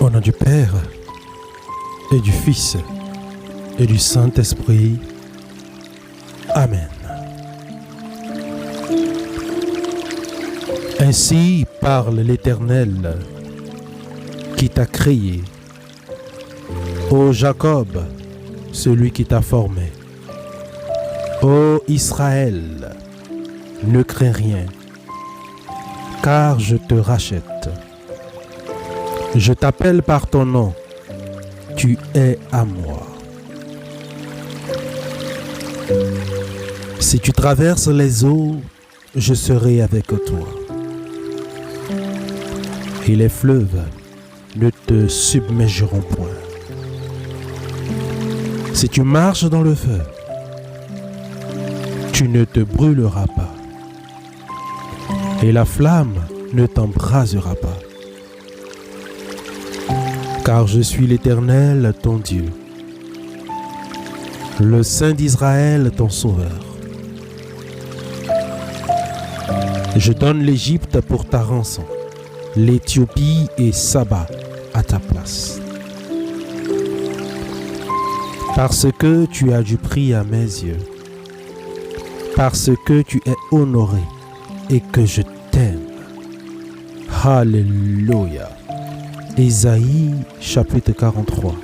Au nom du Père, et du Fils, et du Saint-Esprit. Amen. Ainsi parle l'Éternel qui t'a créé, ô Jacob, celui qui t'a formé. Ô Israël, ne crains rien, car je te rachète. Je t'appelle par ton nom, tu es à moi. Si tu traverses les eaux, je serai avec toi. Et les fleuves ne te submergeront point. Si tu marches dans le feu, tu ne te brûleras pas. Et la flamme ne t'embrasera pas. Car je suis l'Éternel, ton Dieu, le Saint d'Israël, ton Sauveur. Je donne l'Égypte pour ta rançon, l'Éthiopie et Saba à ta place. Parce que tu as du prix à mes yeux, parce que tu es honoré et que je t'aime. Alléluia. Ésaïe chapitre 43,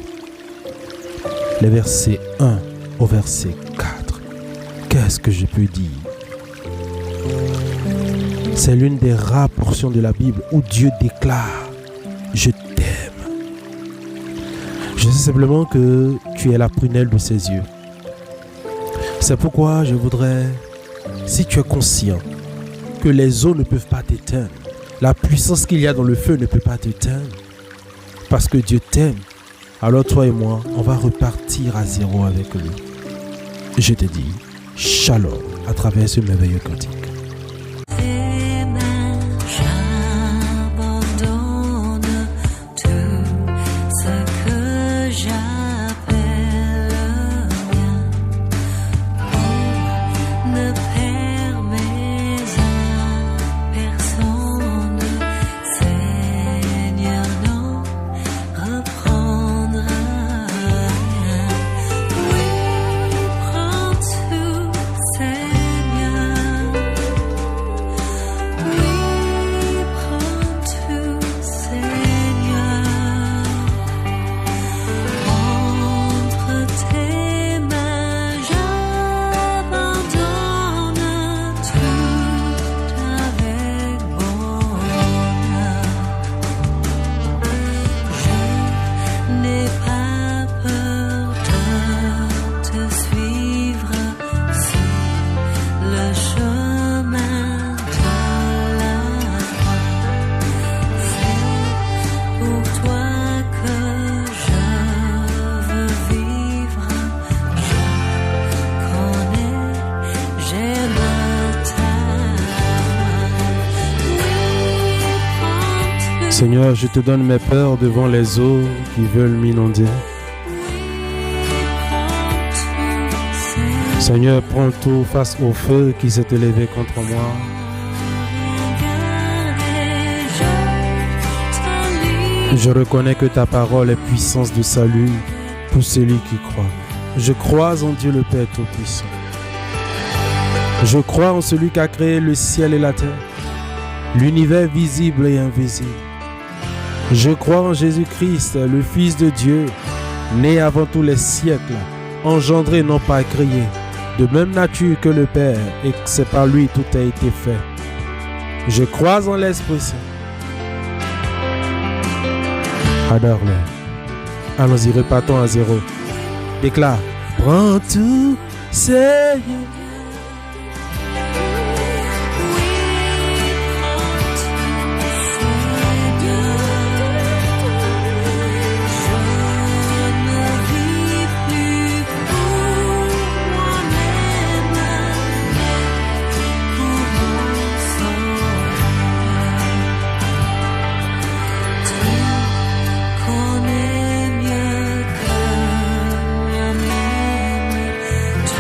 les versets 1 au verset 4. Qu'est-ce que je peux dire? C'est l'une des rares portions de la Bible où Dieu déclare « Je t'aime ». Je sais simplement que tu es la prunelle de ses yeux. C'est pourquoi je voudrais, si tu es conscient que les eaux ne peuvent pas t'éteindre, la puissance qu'il y a dans le feu ne peut pas t'éteindre, parce que Dieu t'aime, alors toi et moi, on va repartir à zéro avec lui. Je te dis shalom à travers ce merveilleux cantique. Seigneur, je te donne mes peurs devant les eaux qui veulent m'inonder. Seigneur, prends tout face au feu qui s'est élevé contre moi. Je reconnais que ta parole est puissance de salut pour celui qui croit. Je crois en Dieu le Père Tout-Puissant. Je crois en celui qui a créé le ciel et la terre, l'univers visible et invisible. Je crois en Jésus-Christ, le Fils de Dieu, né avant tous les siècles, engendré non pas créé, de même nature que le Père, et que c'est par lui tout a été fait. Je crois en l'Esprit Saint. Adore-le. Allons-y, repartons à zéro. Déclare. Prends tout, Seigneur.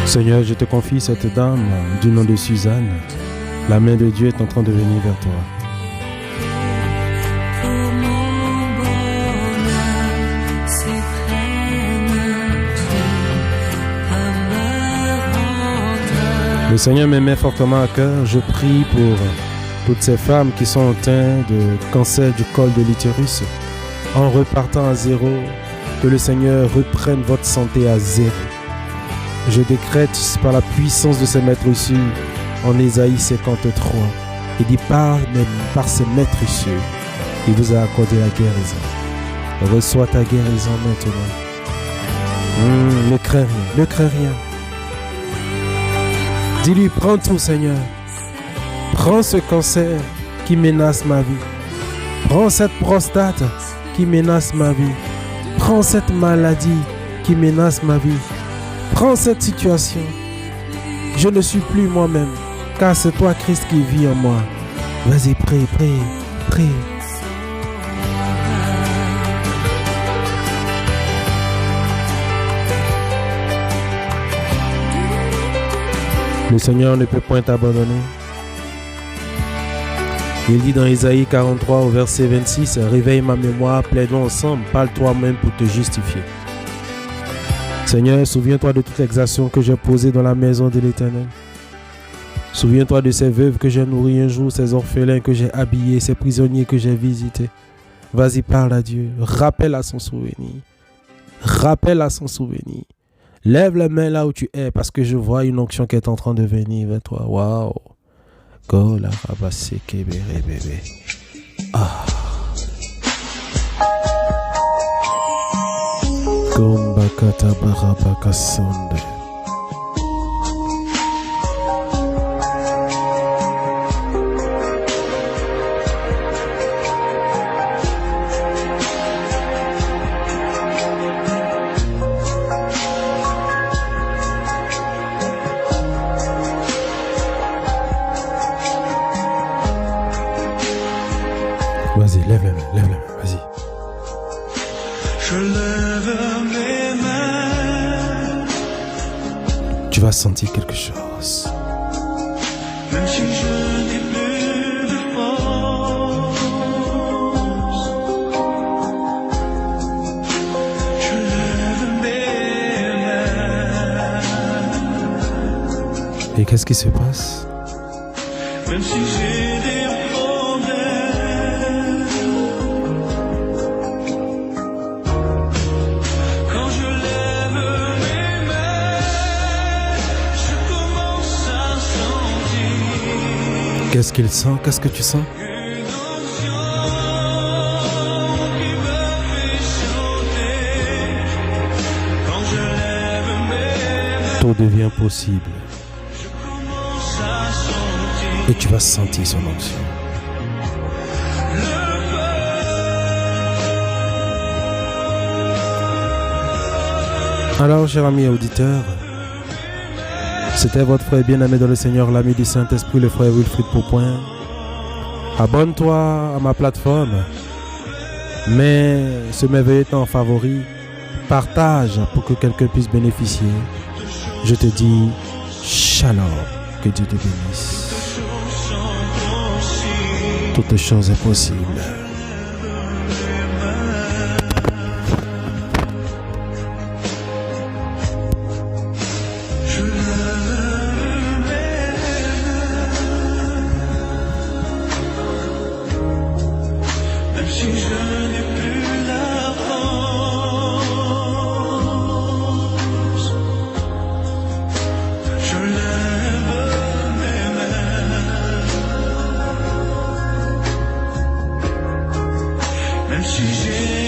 Seigneur, je te confie cette dame du nom de Suzanne. La main de Dieu est en train de venir vers toi. Le Seigneur me met fortement à cœur. Je prie pour toutes ces femmes qui sont atteintes de cancer du col de l'utérus. En repartant à zéro, que le Seigneur reprenne votre santé à zéro. Je décrète par la puissance de ses maîtres cieux en Ésaïe 53. Il dit par ses maîtres cieux, il vous a accordé la guérison. Reçois ta guérison maintenant. Ne crains rien, ne crains rien. Dis-lui, prends tout Seigneur. Prends ce cancer qui menace ma vie. Prends cette prostate qui menace ma vie. Prends cette maladie qui menace ma vie. Prends cette situation. Je ne suis plus moi-même, car c'est toi Christ qui vit en moi. Vas-y, prie, prie, prie. Le Seigneur ne peut point t'abandonner. Il dit dans Ésaïe 43 au verset 26, « Réveille ma mémoire, plaidons ensemble, parle toi-même pour te justifier. » Seigneur, souviens-toi de toute l'exaction que j'ai posée dans la maison de l'Éternel. Souviens-toi de ces veuves que j'ai nourries un jour, ces orphelins que j'ai habillés, ces prisonniers que j'ai visités. Vas-y, parle à Dieu. Rappelle à son souvenir. Rappelle à son souvenir. Lève la main là où tu es parce que je vois une onction qui est en train de venir vers toi. Waouh. Go la rabasse kébéré bébé. Ah. Gombakata barabaka sonde. Vas-y, lève la main, vas-y. Je lève mes mains. Tu vas sentir quelque chose. Même si je n'ai plus de force, je lève mes mains. Et qu'est-ce qui se passe? Même si j'ai des Qu'est-ce qu'il sent? Qu'est-ce que tu sens? Tout devient possible. Et tu vas sentir son onction. Alors, cher ami auditeur, c'était votre frère bien-aimé dans le Seigneur, l'ami du Saint-Esprit, le frère Wilfried Popoin. Abonne-toi à ma plateforme. Mets ce merveilleux temps en favori. Partage pour que quelqu'un puisse bénéficier. Je te dis shalom. Que Dieu te bénisse. Toute chose est possible. Si je n'ai plus la force, je lève mes mains. Même si j'ai